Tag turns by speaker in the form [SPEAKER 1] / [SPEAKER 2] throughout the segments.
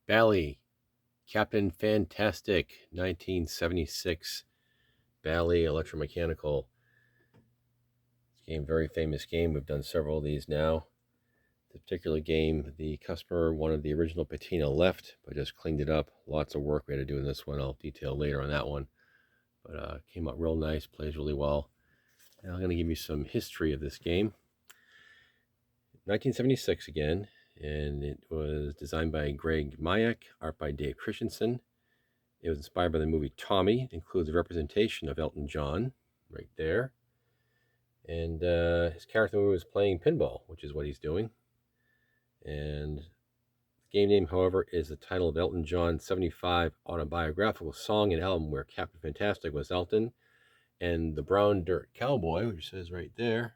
[SPEAKER 1] Bally Captain Fantastic 1976 Bally electromechanical game. Very famous game. We've done several of these now. This particular game, the customer wanted the original patina left, but just cleaned it up. Lots of work we had to do in this one. I'll detail later on that one. But came out real nice, plays really well. And I'm going to give you some history of this game. 1976 again, and it was designed by Greg Mayek, art by Dave Christensen. It was inspired by the movie Tommy. It includes a representation of Elton John right there. And his character was playing pinball, which is what he's doing. And the game name, however, is the title of Elton John's 75 autobiographical song and album where Captain Fantastic was Elton. And the Brown Dirt Cowboy, which says right there,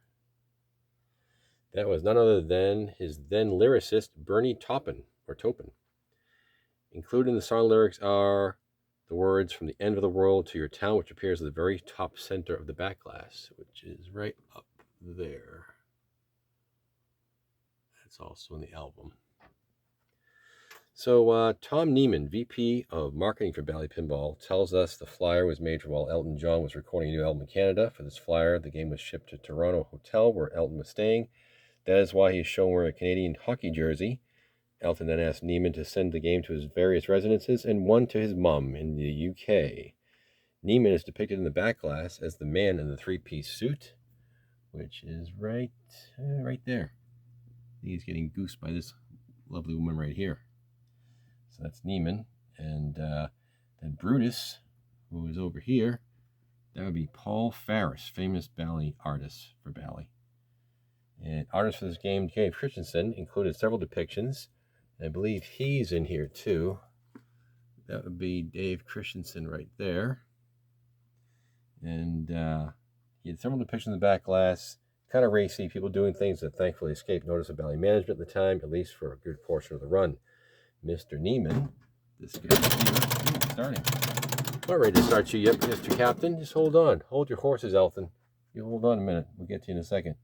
[SPEAKER 1] that was none other than his then lyricist, Bernie Taupin. Included in the song lyrics are the words "from the end of the world to your town," which appears at the very top center of the back glass, which is right up there. That's also in the album. So Tom Neiman, VP of Marketing for Bally Pinball, tells us the flyer was made for while Elton John was recording a new album in Canada. For this flyer, the game was shipped to Toronto Hotel where Elton was staying. That is why he is shown wearing a Canadian hockey jersey. Elton then asked Neiman to send the game to his various residences and one to his mum in the UK. Neiman is depicted in the back glass as the man in the three-piece suit, which is right there. He's getting goosed by this lovely woman right here. So that's Neiman. And then Brutus, who is over here, that would be Paul Farris, famous Bally artist for Bally. And artists for this game, Dave Christensen, included several depictions. I believe he's in here too. That would be Dave Christensen right there. And he had several depictions in the back glass, kind of racy, people doing things that thankfully escaped notice of Bally management at the time, at least for a good portion of the run. Mr. Neiman, this guy here, starting. Not ready to start you yet, Mr. Captain. Just hold on. Hold your horses, Elton. You hold on a minute. We'll get to you in a second.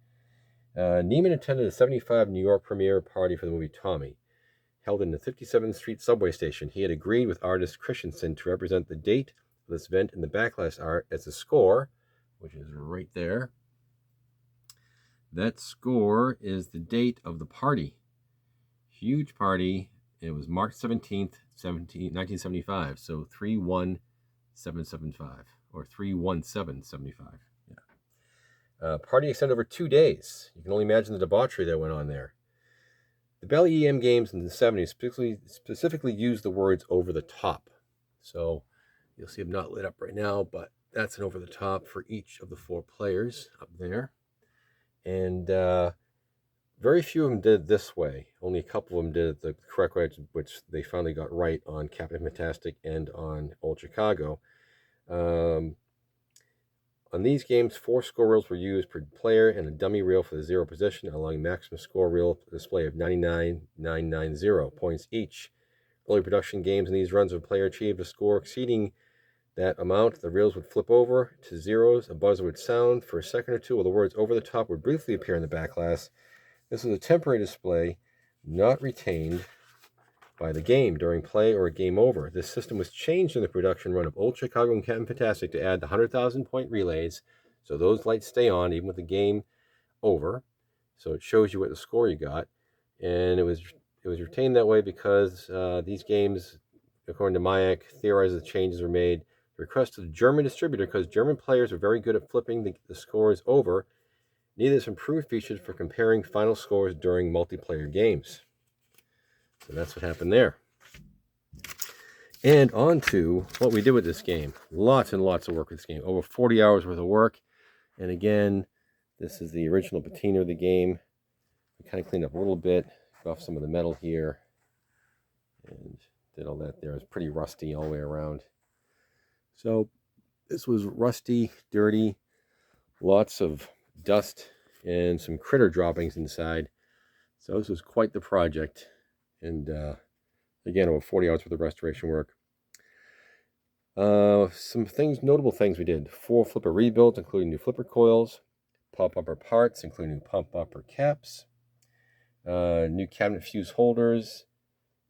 [SPEAKER 1] Neiman attended a 75 New York premiere party for the movie Tommy, held in the 57th Street subway station. He had agreed with artist Christensen to represent the date of this event in the backglass art as a score, which is right there. That score is the date of the party. Huge party. It was March 17th, 1975. So 31775 or 31775. Yeah. Party extended over 2 days. You can only imagine the debauchery that went on there. The Bally EM games in the 70s specifically used the words "over the top." So you'll see I'm not lit up right now, but that's an over the top for each of the 4 players up there. And very few of them did it this way. Only a couple of them did it the correct way, which they finally got right on Captain Fantastic and on Old Chicago. On these games, 4 score reels were used per player and a dummy reel for the 0 position, allowing maximum score reel display of 99,990 points each. Early production games in these runs, if a player achieved a score exceeding that amount, the reels would flip over to zeros, a buzzer would sound for a second or two, while the words "over the top" would briefly appear in the back glass. This was a temporary display, not retained by the game during play or a game over. This system was changed in the production run of Old Chicago and Captain Fantastic to add the 100,000 point relays, so those lights stay on even with the game over. So it shows you what the score you got, and it was retained that way because these games, according to Mayek, theorized the changes were made. The request to the German distributor, because German players were very good at flipping the scores over, needed some improved features for comparing final scores during multiplayer games. So that's what happened there. And on to what we did with this game. Lots and lots of work with this game. Over 40 hours worth of work. And again, this is the original patina of the game. We kind of cleaned up a little bit, got off some of the metal here, and did all that there. It was pretty rusty all the way around. So this was rusty, dirty, lots of dust, and some critter droppings inside. So this was quite the project. And again, over 40 hours worth of restoration work. Some notable things we did. 4 flipper rebuilds, including new flipper coils, pump upper parts, including new pump upper caps, new cabinet fuse holders,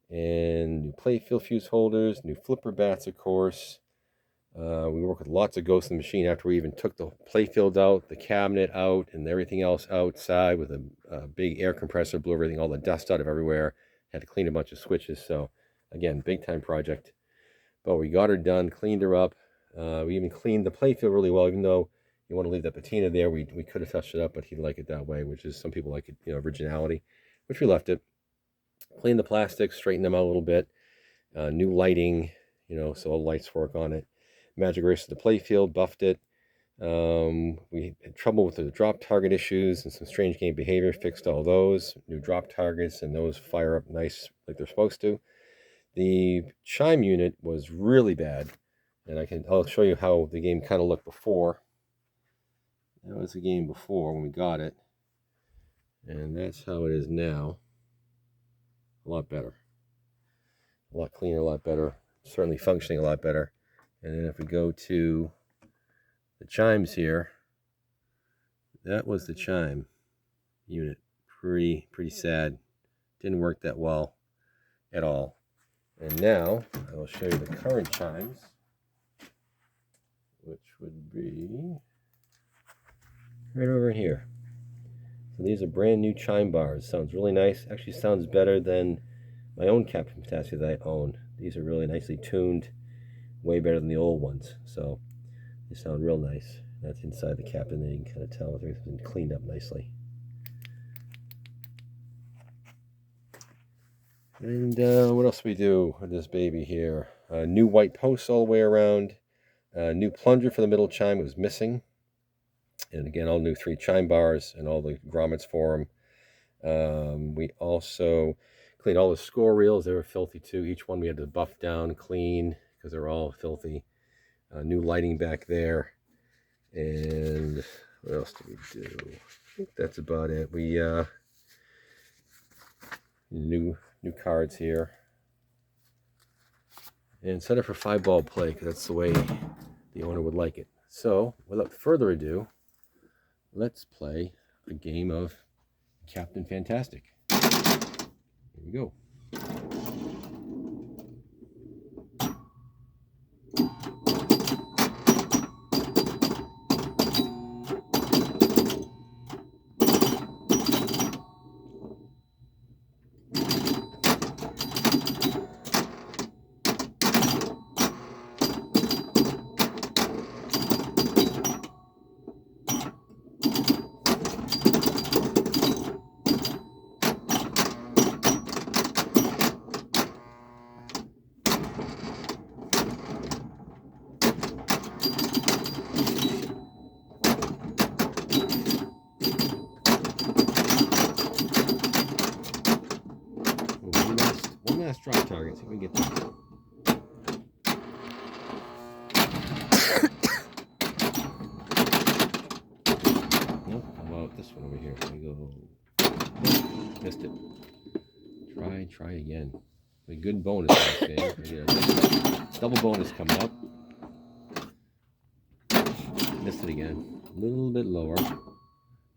[SPEAKER 1] and new playfield fuse holders, new flipper bats, of course. We work with lots of ghosts in the machine after we even took the playfield out, the cabinet out, and everything else outside with a big air compressor, blew everything, all the dust out of everywhere. Had to clean a bunch of switches. So again, big time project. But we got her done, cleaned her up. We even cleaned the playfield really well, even though you want to leave that patina there. We could have touched it up, but he liked it that way, which is, some people like it, originality, which we left it. Cleaned the plastics, straightened them out a little bit. New lighting, so all the lights work on it. Magic erased the playfield, buffed it. We had trouble with the drop target issues and some strange game behavior, fixed all those. New drop targets, and those fire up nice like they're supposed to. The chime unit was really bad, and I'll show you how the game kind of looked before. That was the game before when we got it, and that's how it is now. A lot better, a lot cleaner, a lot better, certainly functioning a lot better. And then if we go to the chimes here, that was the chime unit. Pretty sad. Didn't work that well at all. And now I will show you the current chimes, which would be right over here. So these are brand new chime bars. Sounds really nice. Actually sounds better than my own Captain Fantastic that I own. These are really nicely tuned, way better than the old ones. So they sound real nice. That's inside the Captain, and you can kind of tell everything's been cleaned up nicely. And what else do we do with this baby here? New white posts all the way around. New plunger for the middle chime, was missing. And again, all new 3 chime bars and all the grommets for them. We also cleaned all the score reels. They were filthy too. Each one we had to buff down, clean, because they're all filthy. New lighting back there. And what else did we do? I think that's about it. We new cards here, and set it for 5-ball play because that's the way the owner would like it. So without further ado, let's play a game of Captain Fantastic. Here we go. Drop target, see if we can get that. Nope, how about this one over here? There we go. Nope, missed it. Try again. A good bonus in this game. Double bonus coming up. Missed it again. A little bit lower.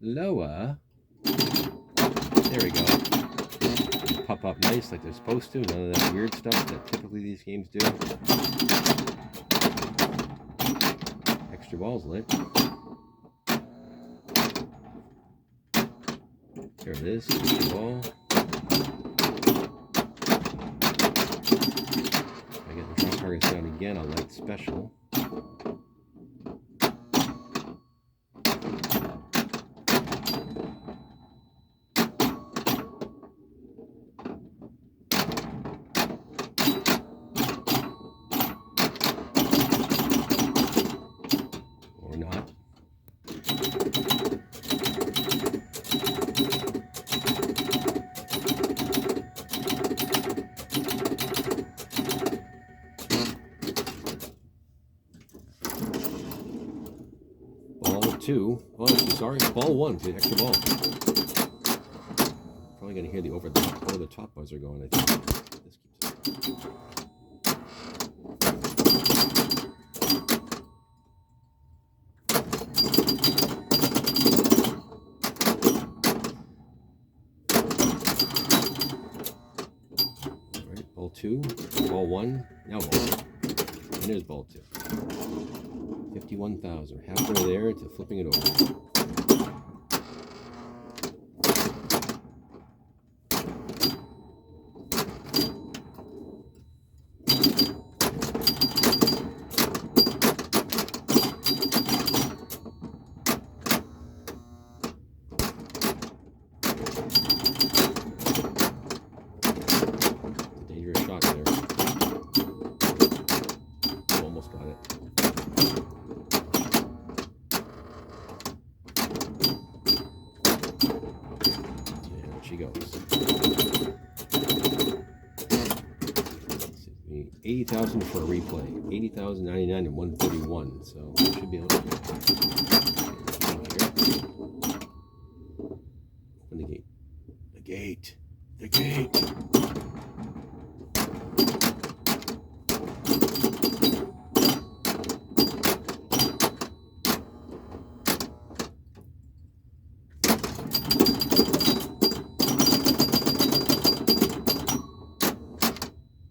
[SPEAKER 1] Lower. There we go. Pop up nice like they're supposed to. None of that weird stuff that typically these games do. Extra balls lit. There it is. Extra ball. If I get the drop targets down again, I'll light special. Ball 1, the extra ball. Probably gonna hear the over the top buzzer going. I think this keeps it. Right. Ball 2, ball 1, now ball 2. And there's ball 2. 51,000. Halfway there to flipping it over. Dangerous shot there. Almost got it. Yeah, there she goes. 80,000 for a replay. 80,099 and 131. So we should be able to get it. Open the gate. The gate. The gate.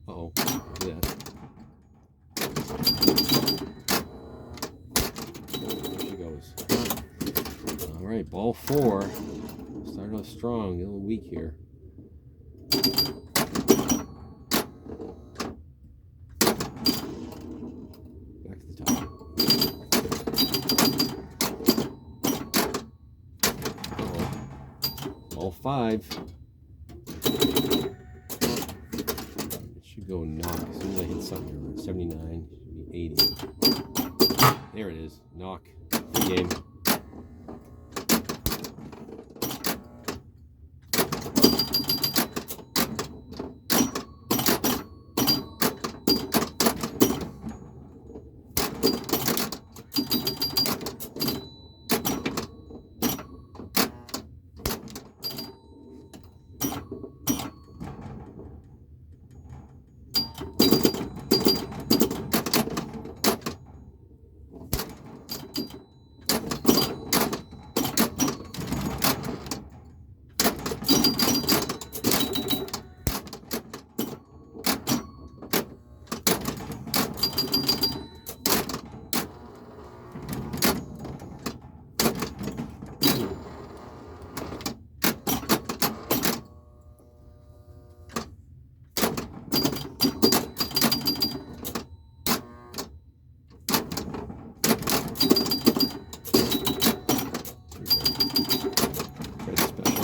[SPEAKER 1] Uh-oh. Look at that. There she goes. All right, ball 4. Started off strong, a little weak here. Back to the top. Uh-oh. Ball 5. It should go knock as soon as I hit something. 79, should be 80. There it is. Knock. Good game.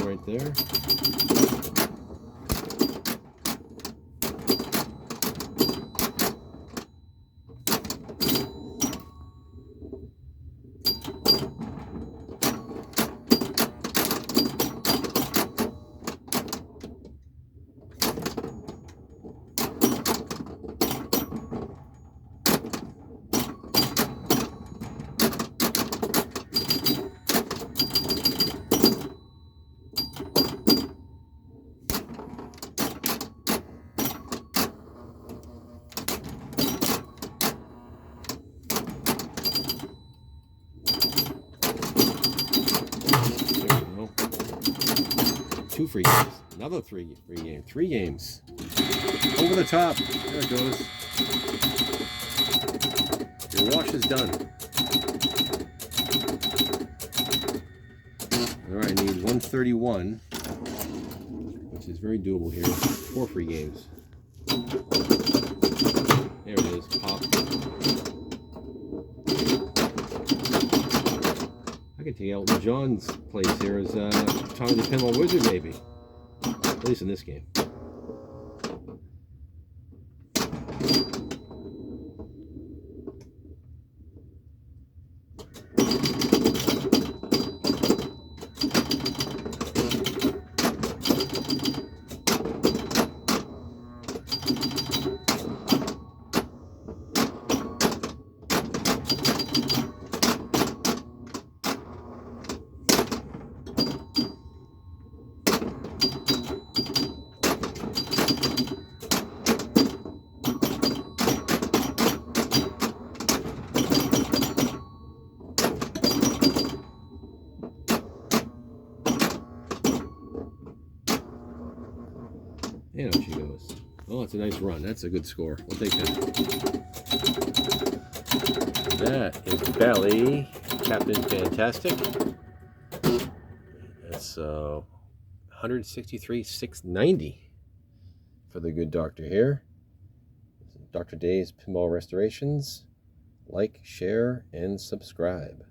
[SPEAKER 1] Right there. Two free games. Another free game. 3 games. Over the top. There it goes. Your wash is done. Alright, I need 131, which is very doable here. 4 free games. There it is. Pop. I could take Elton John's place here as Tommy the Pinball Wizard, maybe. At least in this game. And out she goes. Oh, it's a nice run. That's a good score. We'll take that. That is Bally Captain Fantastic. That's 163,690 for the good doctor here. Dr. Day's Pinball Restorations. Like, share, and subscribe.